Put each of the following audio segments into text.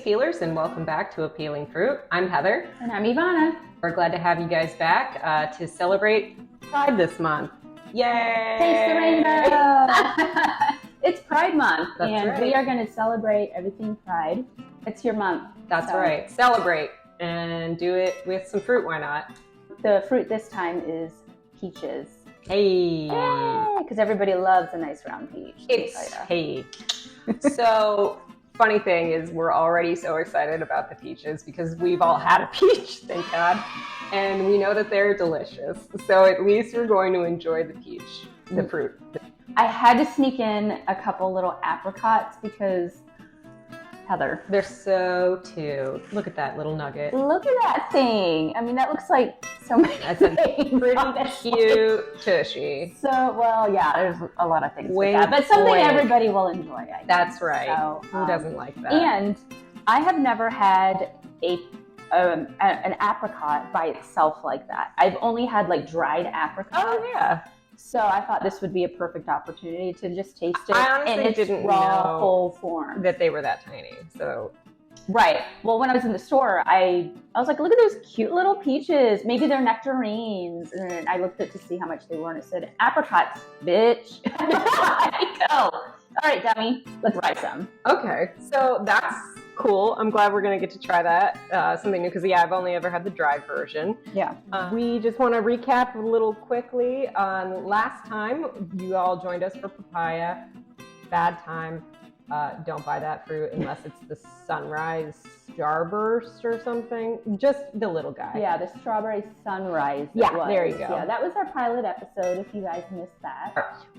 peelers, and welcome back to Appealing Fruit. I'm Heather. And I'm Ivana. We're glad to have you guys back to celebrate Pride this month. Yay! Taste the rainbow! It's Pride Month, That's and right. we are going to celebrate everything Pride. It's your month. That's right. Celebrate and do it with some fruit. Why not? The fruit this time is peaches. Hey! Because everybody loves a nice round peach. Hey. So, funny thing is we're already so excited about the peaches because we've all had a peach, thank God. And we know that they're delicious. So at least we're going to enjoy the peach, the fruit. I had to sneak in a couple little apricots because, Heather, They're so cute. Look at that little nugget. look at that thing. I mean, that looks like so many That's a things. pretty honestly. cute tushy. So, well, yeah, there's a lot of things Wink, with that, but something wink. everybody will enjoy, I think. That's right. So, Who doesn't like that? And I have never had an apricot by itself like that. I've only had like dried apricots. Oh, yeah. So I thought this would be a perfect opportunity to just taste it I honestly in its didn't raw, know full form. That they were that tiny. So, Right. Well, when I was in the store, I was like, look at those cute little peaches. Maybe they're nectarines. And then I looked at to see how much they were, and it said apricots, bitch. Go. All right, dummy. Let's try some. okay. So that's cool. I'm glad we're going to get to try that. Something new. Because, yeah, I've only ever had the dried version. Yeah. We just want to recap a little quickly on last time. You all joined us for papaya. Bad time. Don't buy that fruit unless it's the sunrise starburst or something. Just the little guy. Yeah, the strawberry sunrise. Yeah, it was. there you go. Yeah, that was our pilot episode. If you guys missed that,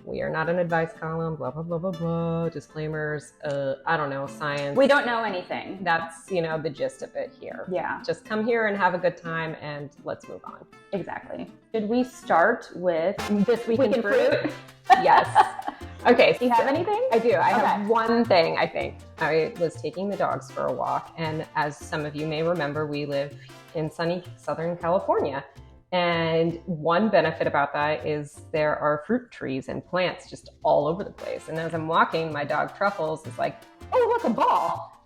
We are not an advice column. Blah blah blah blah blah. Disclaimers. I don't know. Science. we don't know anything. That's the gist of it here. Yeah, Just come here and have a good time, and let's move on. exactly. Should we start with This week in fruit. fruit? Yes. Okay. Do you have anything? I do. I Okay. have one thing, I think. I was taking the dogs for a walk, and as some of you may remember, we live in sunny Southern California. And one benefit about that is there are fruit trees and plants just all over the place. And as I'm walking, my dog Truffles is like, oh, look, a ball.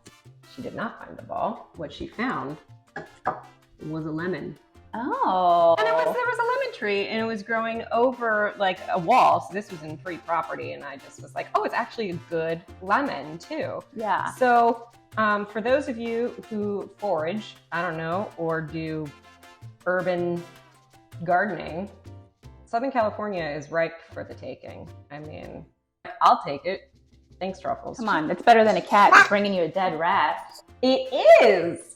She did not find the ball. What she found was a lemon. Oh. And there was a lemon tree, and it was growing over like a wall. So this was in free property, and I just was like, oh, it's actually a good lemon too. Yeah. So for those of you who forage, I don't know, or do urban gardening, Southern California is ripe for the taking. I mean, I'll take it. Thanks, Truffles. Come on, it's better than a cat bringing you a dead rat. It is.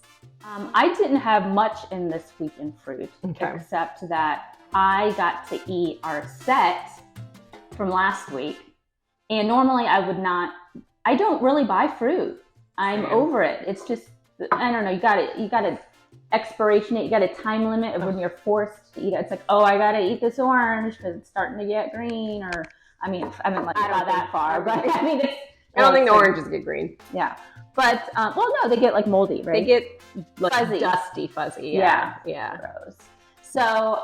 I didn't have much in this week in fruit, Okay. except that I got to eat our set from last week. And normally I don't really buy fruit. I'm Same. over it. It's just, I don't know, you got to expiration date, you got a time limit of when you're forced to eat it. It's like, oh, I got to eat this orange because it's starting to get green, or, I mean, I haven't like I don't got that think- far, but I mean, it's, I don't think the oranges get green. yeah. But, well, no, they get like moldy, right? They get like Fuzzy. dusty, fuzzy. Yeah. Yeah. Gross. So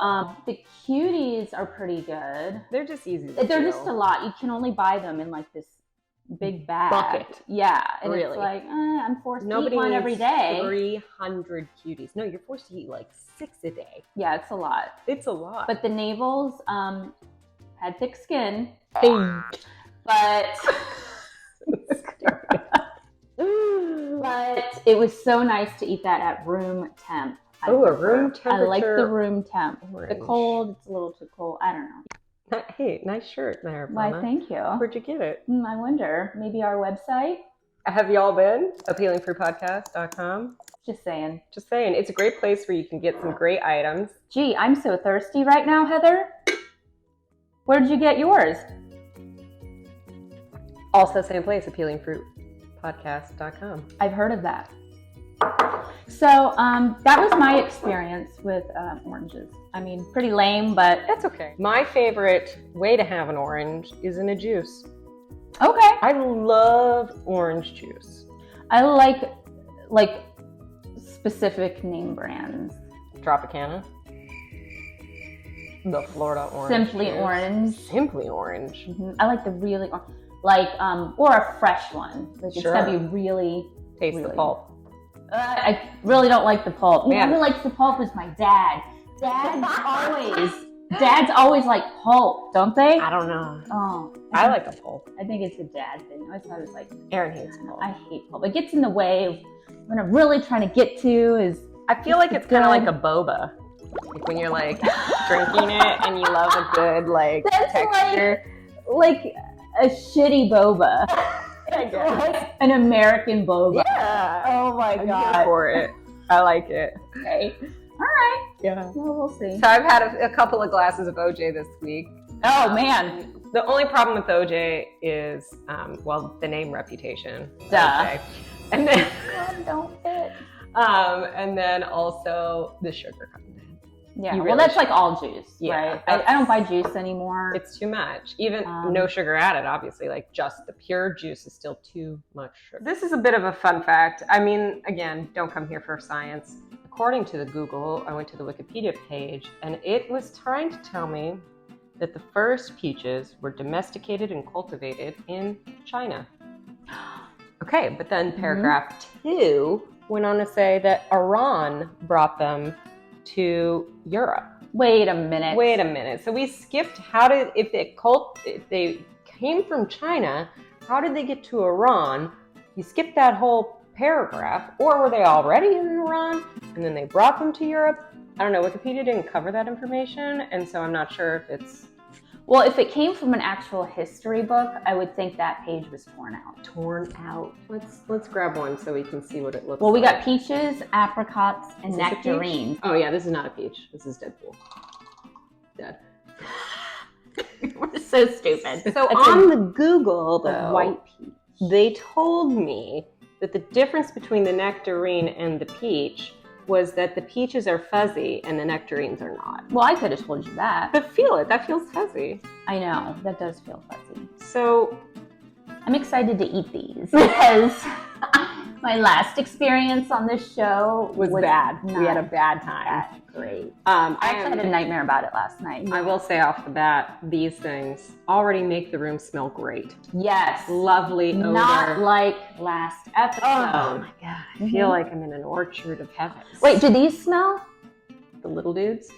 the cuties are pretty good. They're just easy to They're do. just a lot. You can only buy them in like this big bag. Bucket. Yeah. And Really? it's like, I'm forced Nobody to eat one needs every day. 300 cuties. No, you're forced to eat like 6 a day. Yeah, it's a lot. It's a lot. But the navels had thick skin. Hey. But but it was so nice to eat that at room temp. Oh, a room temperature. I like the room temp. orange. The cold, it's a little too cold. I don't know. Hey, nice shirt there, Why, Mama. thank you. Where'd you get it? I wonder. Maybe our website? Have y'all been? AppealingFruitPodcast.com. Just saying. Just saying, it's a great place where you can get some great items. Gee, I'm so thirsty right now, Heather. Where did you get yours? Also, same place, AppealingFruitPodcast.com. I've heard of that. So that was my experience with oranges. I mean, pretty lame, but That's okay. My favorite way to have an orange is in a juice. okay. I love orange juice. I like specific name brands. Tropicana. The Florida orange. Simply juice. orange. Simply orange. I like the really or a fresh one. Like Sure. it's gotta be really Taste really the pulp. I really don't like the pulp. Man. Who likes the pulp is my dad. Dads always like pulp, don't they? I don't know. Oh, I like the pulp. I think it's a dad thing. I always thought it was like, Aaron hates pulp. I hate pulp. It gets in the way of what I'm really trying to get to is. I feel like it's kind of like a boba. Like when you're like drinking it and you love a good like That's texture. like a shitty boba. I guess. Like an American boba. Yeah. Oh my I'm god. here for it. I like it. Okay. All right. Yeah. Well, we'll see. So I've had a couple of glasses of OJ this week. Oh man. The only problem with OJ is, well, the name reputation. Duh. OJ. And then, Don't fit. and then also the sugar content. Yeah. You Well, really that's should. like all juice, Yeah, right? I don't buy juice anymore. It's too much. Even Um, no sugar added, obviously. Like just the pure juice is still too much sugar. This is a bit of a fun fact. I mean, again, don't come here for science. According to the Google, I went to the Wikipedia page, and it was trying to tell me that the first peaches were domesticated and cultivated in China. Okay, but then paragraph 2 went on to say that Iran brought them to Europe. Wait a minute. Wait a minute. So we skipped if they came from China, how did they get to Iran? You skipped that whole paragraph, or were they already in Iran and then they brought them to Europe? I don't know. Wikipedia didn't cover that information, and so I'm not sure if it's Well, if it came from an actual history book, I would think that page was torn out. torn out. Let's grab one so we can see what it looks Well, we like. got peaches, apricots, and Is this a peach? nectarines. Oh yeah, this is not a peach. This is Deadpool. Dead. We're so stupid. So That's on the Google, a though, white peach. they told me that the difference between the nectarine and the peach was that the peaches are fuzzy and the nectarines are not. Well, I could have told you that. But feel it, that feels fuzzy. I know, that does feel fuzzy. So I'm excited to eat these because my last experience on this show was bad. We had a bad time. that great. I I actually had a nightmare about it last night. I will say off the bat, these things already make the room smell great. Yes. Lovely odor. Not like last episode. Oh my god, I feel like I'm in an orchard of heavens. Wait, do these smell? the little dudes.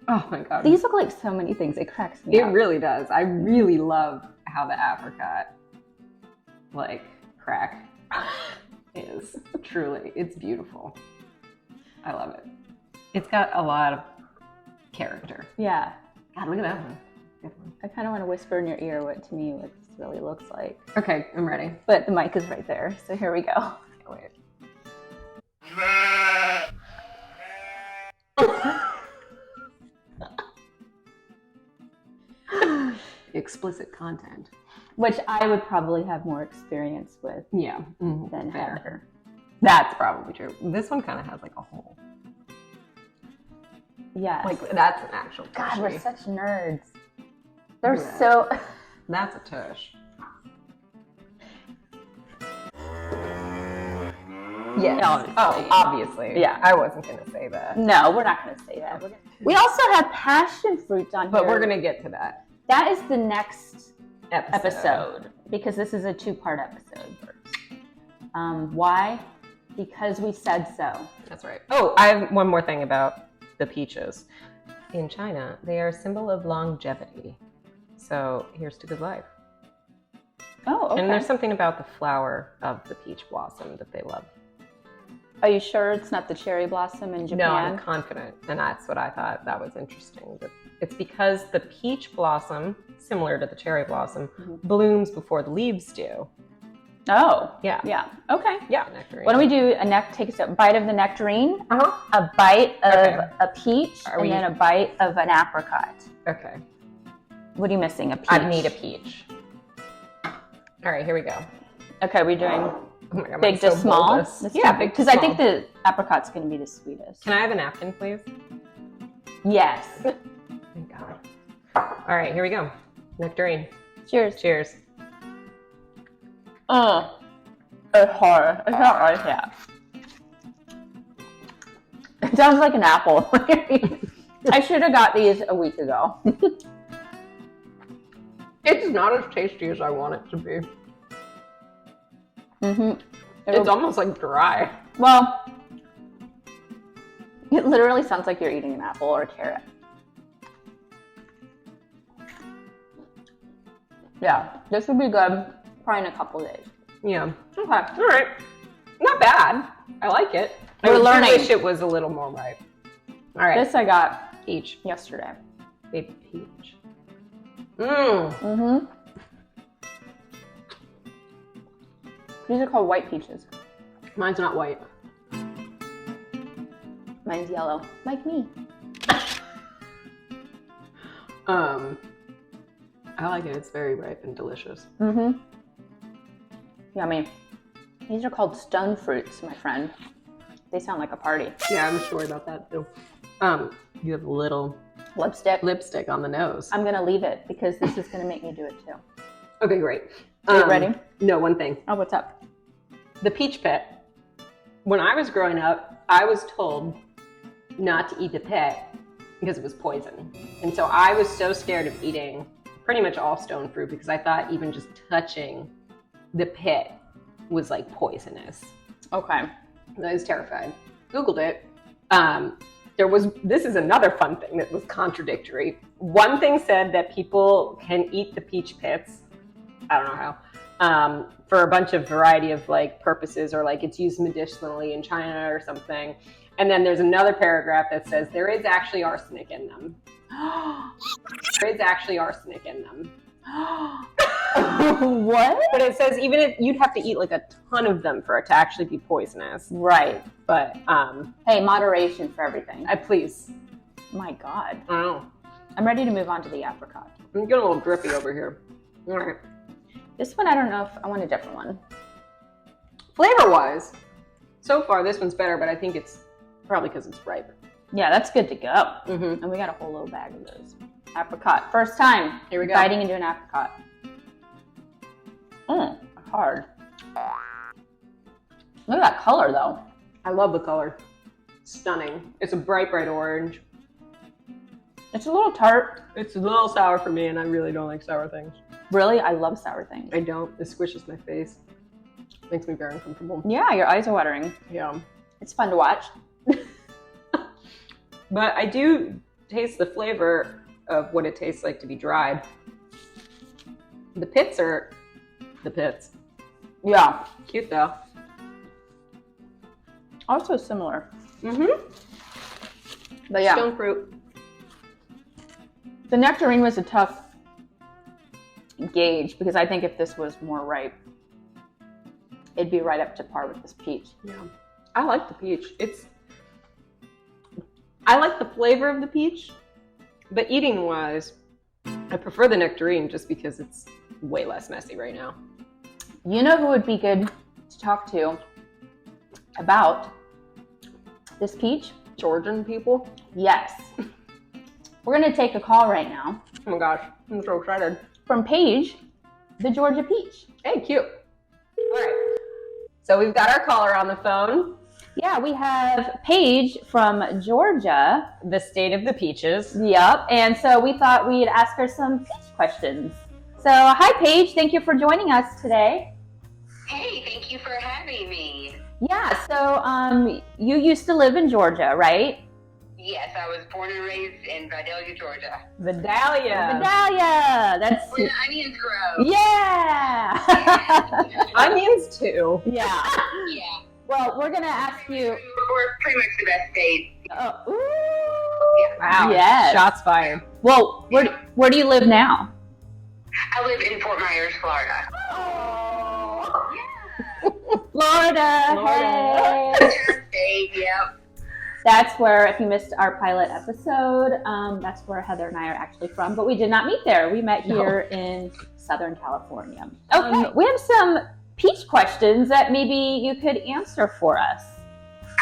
Oh my god. These look like so many things. It cracks me It up. really does. I really love how the apricot, like, crack is. Truly, it's beautiful. I love it. It's got a lot of character. Yeah. God, look at that one. Good one. I kind of want to whisper in your ear what to me what this really looks like. Okay, I'm ready. But the mic is right there, so here we go. Can't wait. Explicit content. Which I would probably have more experience with Yeah. than fair. Heather. That's probably true. This one kind of has like a hole. Yes. Like that's an actual God, we're tushy. such nerds. They're Yeah. so... That's a tush. Yes. Obviously. Yeah. I wasn't gonna say that. No, we're not going to say that. We also have passion fruit on But here. we're gonna get to that That is the next episode. episode because this is a 2-part episode first. Why? Because we said so. That's right. Oh, I have one more thing about the peaches. In China, they are a symbol of longevity. So here's to good life. Oh, okay. And there's something about the flower of the peach blossom that they love. Are you sure it's not the cherry blossom in Japan? No, I'm confident. And that's what I thought that was interesting. That it's because the peach blossom, similar to the cherry blossom, blooms before the leaves do. Oh. Yeah. Yeah. Okay. Yeah. Nectarine. Why don't we do take a bite of the nectarine, Uh-huh. a bite of Okay. a peach, Are and we- then a bite of an apricot. Okay. What are you missing? A peach? I need a peach. All right, here we go. Okay, we're doing Oh my God, big I'm to so small. bulbous. Let's Yeah, do big to because I small. think the apricot's going to be the sweetest. Can I have a napkin, please? Yes. Thank God. All right, here we go. Nectarine. Cheers. Cheers. It's hard. It's not like that. It sounds like an apple. I should have got these a week ago. It's not as tasty as I want it to be. Mm-hmm. It's almost like dry. Well, it literally sounds like you're eating an apple or a carrot. Yeah, this would be good probably in a couple days. Yeah. Okay. All right. Not bad. I like it. We're learning. I wish it was a little more ripe. All right. This I got Peach. yesterday. Baby peach. Mmm. Mm-hmm. These are called white peaches. Mine's not white. Mine's yellow, like me. I like it. It's very ripe and delicious. Mm-hmm. Yummy. These are called stone fruits, my friend. They sound like a party. Yeah, I'm sure about that too. You have a little Lipstick on the nose. I'm gonna leave it because this is gonna make me do it too. Okay, great. Are you ready? No, one thing. Oh, what's up? The peach pit. When I was growing up, I was told not to eat the pit because it was poison. And so I was so scared of eating pretty much all stone fruit because I thought even just touching the pit was like poisonous. Okay. I was terrified. Googled it. This is another fun thing that was contradictory. One thing said that people can eat the peach pits. I don't know how. For a bunch of variety of like purposes, or like it's used medicinally in China or something. And then there's another paragraph that says there is actually arsenic in them. There is actually arsenic in them. What? But it says even if you'd have to eat like a ton of them for it to actually be poisonous. Right. But hey, moderation for everything. please. My God. I don't know. I'm ready to move on to the apricot. I'm getting a little drippy over here. All right. This one, I don't know if I want a different one. Flavor-wise, so far this one's better, but I think it's probably because it's ripe. Yeah, that's good to go. Mm-hmm. And we got a whole little bag of those. Apricot. First time. Here we go. Biting into an apricot. Hard. Look at that color, though. I love the color. Stunning. It's a bright, bright orange. It's a little tart. It's a little sour for me, and I really don't like sour things. Really? I love sour things. I don't. It squishes my face. Makes me very uncomfortable. Yeah, your eyes are watering. Yeah. It's fun to watch. But I do taste the flavor of what it tastes like to be dried. The pits are the pits. Yeah. Cute though. Also similar. Mm-hmm. But yeah. Stone fruit. The nectarine was a tough gauge because I think if this was more ripe, it'd be right up to par with this peach. Yeah. I like the peach. I like the flavor of the peach, but eating wise, I prefer the nectarine just because it's way less messy right now. You know who would be good to talk to about this peach? Georgian people? Yes. We're going to take a call right now Oh my gosh, I'm so excited. from Paige, the Georgia peach. Hey, cute. All right. So we've got our caller on the phone. Yeah, we have Paige from Georgia. The state of the peaches. Yep. And so we thought we'd ask her some peach questions. So hi, Paige. Thank you for joining us today. Hey, thank you for having me. Yeah. So you used to live in Georgia, right? Yes, I was born and raised in Vidalia, Georgia. Vidalia. Vidalia. That's Where the onions grow. yeah. Onions too. Yeah. Yeah. Well, we're gonna ask you. We're pretty much the best state. Ooh. Wow. Yes. Shots fired. Well, where do you live now? I live in Fort Myers, Florida. Oh. Yeah. Florida. Florida. Hey. State, yep. That's where, if you missed our pilot episode, that's where Heather and I are actually from. But we did not meet there. We met here in Southern California. Okay, we have some peach questions that maybe you could answer for us.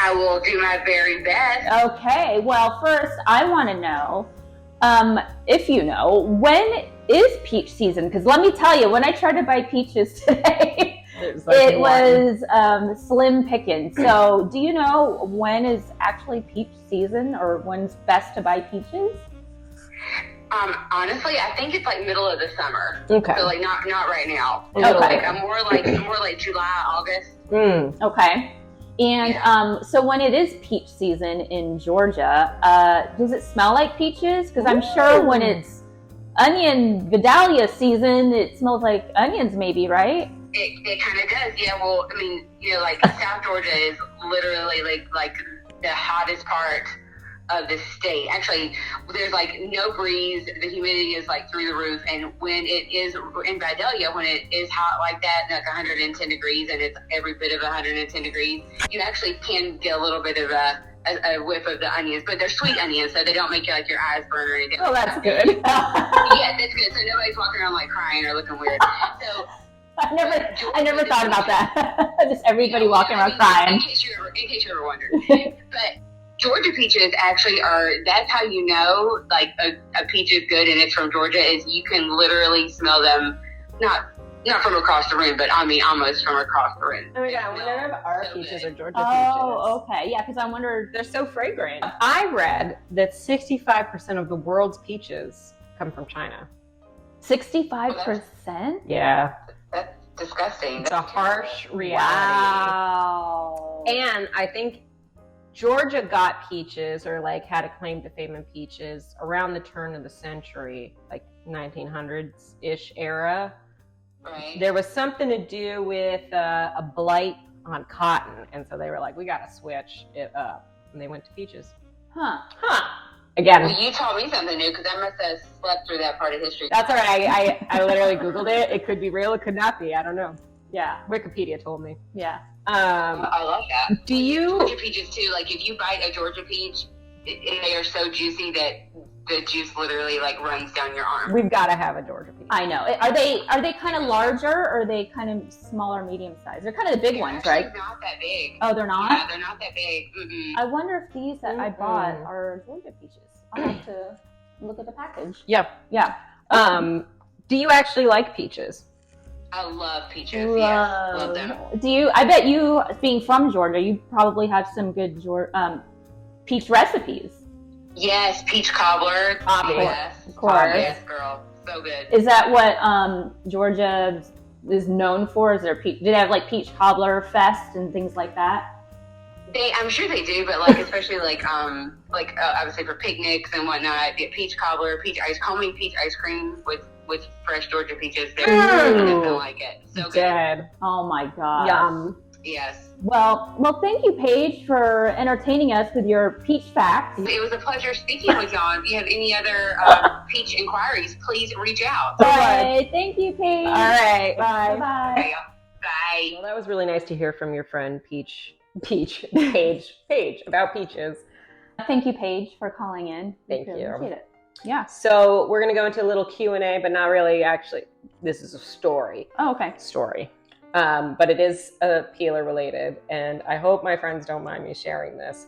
I will do my very best. Okay, well, first, I want to know, if you know, when is peach season? Because let me tell you, when I tried to buy peaches today, it was slim pickings. So do you know when is actually peach season or when's best to buy peaches? Honestly, I think it's like middle of the summer. Okay. So like not right now. Okay. Like I'm more like July, August. Mm. Okay. And Yeah. so when it is peach season in Georgia, does it smell like peaches? Because I'm sure when it's onion Vidalia season, it smells like onions maybe, right? It kind of does, yeah. Well, I mean, like South Georgia is literally like the hottest part of the state. Actually, there's like no breeze. The humidity is like through the roof. And when it is in Vidalia, when it is hot like that, like 110 degrees, and it's every bit of 110 degrees, you actually can get a little bit of a whiff of the onions, but they're sweet onions, so they don't make your eyes burn or anything. Oh, that's good. Yeah, that's good. So nobody's walking around like crying or looking weird. So I never thought about that. Just everybody walking around crying. In case you ever wondered. But Georgia peaches actually that's how you know like a peach is good and it's from Georgia, is you can literally smell them, not from across the room, but I mean almost from across the room. Oh my God, I wonder if our So peaches good. are Georgia peaches. Oh, okay. Yeah, because I wondered. They're so fragrant. I read that 65% of the world's peaches come from China. 65%? Yeah. That's disgusting. It's a harsh reality. Wow. And I think Georgia got peaches, or like had a claim to fame in peaches, around the turn of the century, like 1900s-ish era. Right. There was something to do with a blight on cotton, and so they were like, we gotta switch it up, and they went to peaches. Huh. Again, Well, you taught me something new, because I must have slept through that part of history. that's all right. I literally Googled it. It could be real, it could not be. I don't know. Yeah. Wikipedia told me. Yeah. I love that. Do you? Georgia peaches too. Like if you bite a Georgia peach, they are so juicy that the juice literally like runs down your arm. We've got to have a Georgia peach. I know. Are they kind of larger, or are they kind of smaller, medium size? They're kind of the big They're ones, actually right? not that big. Oh, they're not? Yeah, they're not that big. Mm-mm. I wonder if these that I bought Mm-mm. are Georgia peaches. I'll have to look at the package. Yeah. Yeah. Do you actually like peaches? I love peaches. Yes, love them. Do you? I bet you, being from Georgia, you probably have some good peach recipes. Yes, peach cobbler. Obvious. Yes, Of course. Yes, girl, so good. Is that what Georgia is known for? Is there peach? Do they have like peach cobbler fest and things like that? I'm sure they do, but like especially like I would say for picnics and whatnot, get peach cobbler, homemade peach ice cream with fresh Georgia peaches. There's nothing like it. So good. Dead. Oh my god. Yum. Yes. Well, thank you, Paige, for entertaining us with your peach facts. It was a pleasure speaking with y'all. If you have any other peach inquiries, please reach out. All right. Thank you, Paige. All right. Bye. Okay, y'all. Bye. Well, that was really nice to hear from your friend Paige, about peaches. Thank you, Paige, for calling in. Thank Really you. appreciate it. Yeah. So we're going to go into a little Q&A, but not really actually. This is a story. Oh, okay. But it is peeler related, and I hope my friends don't mind me sharing this.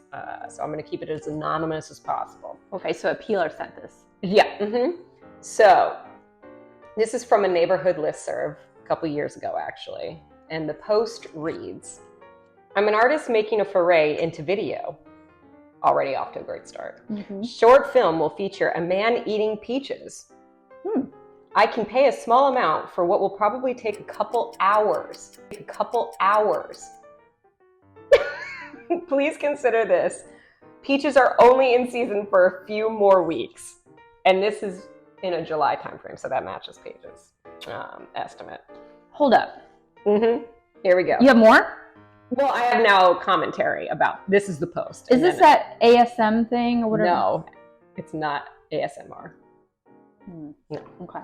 So I'm going to keep it as anonymous as possible. Okay, so a peeler sent this. Yeah. Mm-hmm. So this is from a neighborhood listserv a couple years ago, actually. And the post reads, I'm an artist making a foray into video. Already off to a great start. Mm-hmm. Short film will feature a man eating peaches. I can pay a small amount for what will probably take a couple hours. Please consider this. Peaches are only in season for a few more weeks. And this is in a July timeframe, so that matches Paige's estimate. Hold up. Mm-hmm. Here we go. You have more? Well, I have now commentary about this is the post. Is this that ASM thing or whatever? No, it's not ASMR. No. Okay.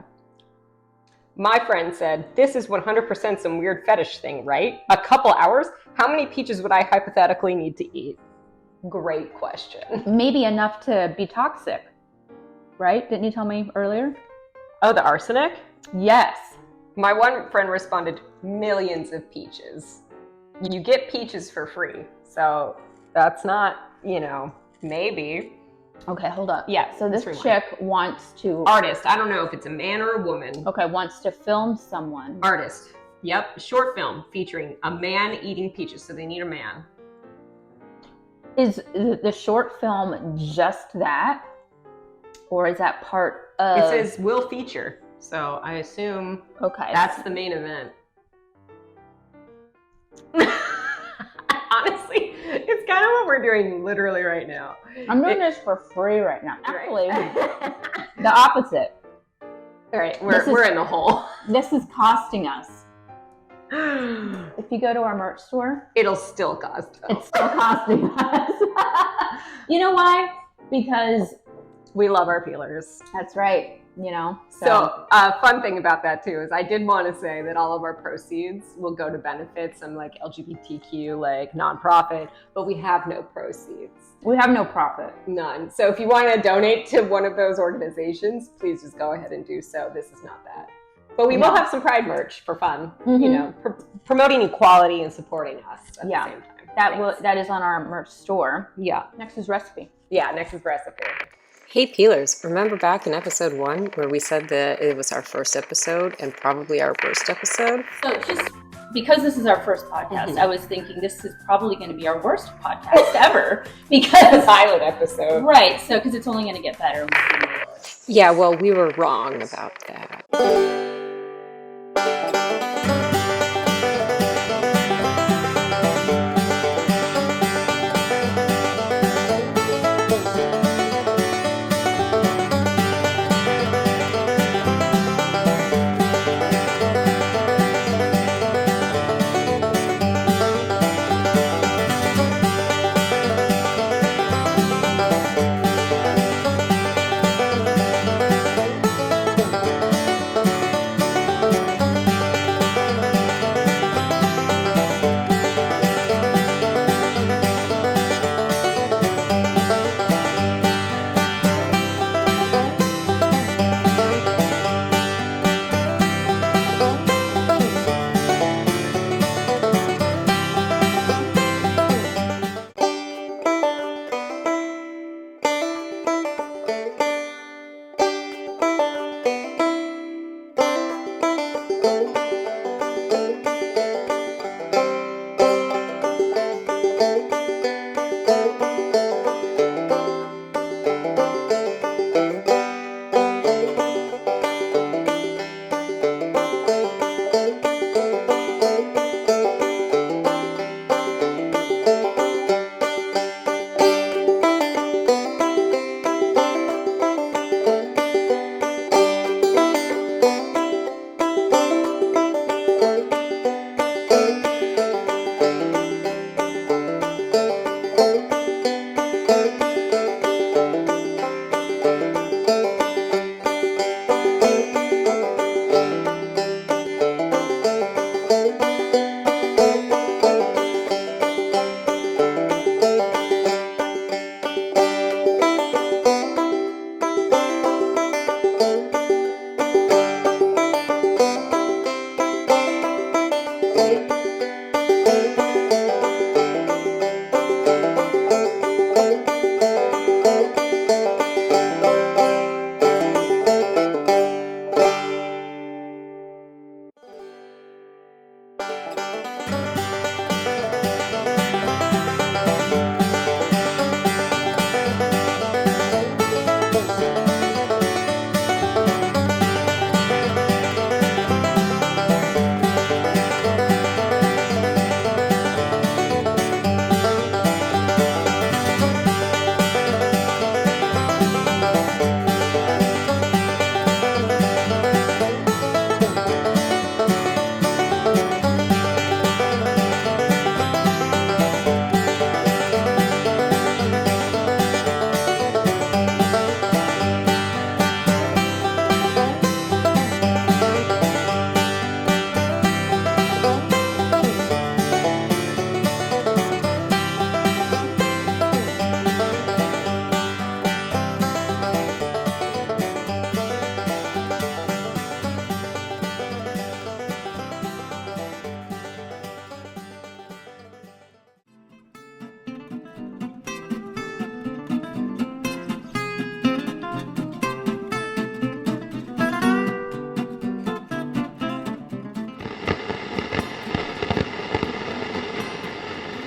My friend said, this is 100% some weird fetish thing, right? A couple hours? How many peaches would I hypothetically need to eat? Great question. Maybe enough to be toxic, right? Didn't you tell me earlier? Oh, the arsenic? Yes. My one friend responded, millions of peaches. You get peaches for free. So that's not, maybe. Okay, hold up. Yeah, So this let's chick wants to... Artist. I don't know if it's a man or a woman. Okay, wants to film someone. Artist. Yep. Short film featuring a man eating peaches. So they need a man. Is the short film just that? Or is that part of... It says will feature. So I assume Okay. that's the main event. Honestly, It's kind of what we're doing literally right now. I'm doing this for free right now. Actually, Right. the opposite. All right, we're in the hole. This is costing us. If you go to our merch store, It'll still cost. it's still costing us. You know why? Because We love our peelers. that's right. You know. So fun thing about that too is I did want to say that all of our proceeds will go to benefit some like LGBTQ like nonprofit, but we have no proceeds. we have no profit. None. So if you want to donate to one of those organizations, please just go ahead and do so. This is not that. But we will have some Pride merch for fun, you know, promoting equality and supporting us at the same time. That is on our merch store. Yeah. Next is recipe. Yeah, next is recipe. Hey peelers, remember back in episode 1 where we said that it was our first episode and probably our worst episode? So just because this is our first podcast, I was thinking this is probably going to be our worst podcast ever because Pilot episode. right. So because it's only going to get better. Yeah, well, we were wrong about that.